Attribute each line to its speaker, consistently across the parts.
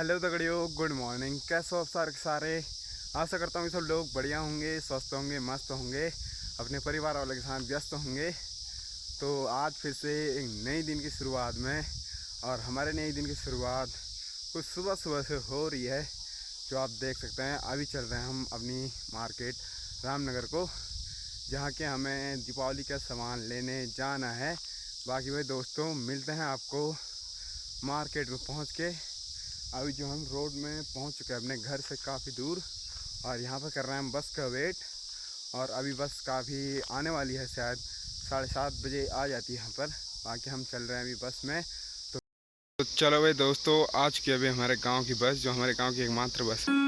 Speaker 1: Hello तगड़ियो, good morning. कैसे हो आप सारे के सारे? आशा करता हूँ कि सब लोग बढ़िया होंगे, स्वस्थ होंगे, मस्त होंगे, अपने परिवार वालों के साथ व्यस्त होंगे। तो आज फिर से एक नई दिन की शुरुआत में, और हमारे नए दिन की शुरुआत कुछ सुबह सुबह से हो रही है। जो आप देख सकते हैं, अभी चल रहे हैं हम अपनी मार्केट रामनगर को, जहाँ के हमें दीपावली का सामान लेने जाना है। बाकी भाई दोस्तों, मिलते हैं आपको मार्केट में पहुँच के। अभी जो हम रोड में पहुंच चुके हैं अपने घर से काफ़ी दूर, और यहाँ पर कर रहे हैं हम बस का वेट। और अभी बस काफ़ी आने वाली है, शायद 7:30 बजे आ जाती है यहाँ पर। बाकी हम चल रहे हैं अभी बस में। तो चलो भाई दोस्तों, आज की अभी हमारे गांव की बस, जो हमारे गांव की एकमात्र बस है।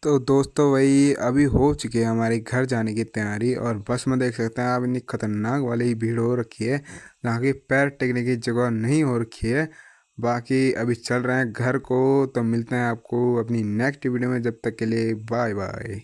Speaker 1: तो दोस्तों, वही अभी हो चुकी है हमारे घर जाने की तैयारी, और बस में देख सकते हैं आप, इतनी खतरनाक वाली भीड़ हो रखी है जहाँ की पैर टेकने की जगह नहीं हो रखी है। बाकी अभी चल रहे हैं घर को, तो मिलते हैं आपको अपनी नेक्स्ट वीडियो में। जब तक के लिए बाय बाय।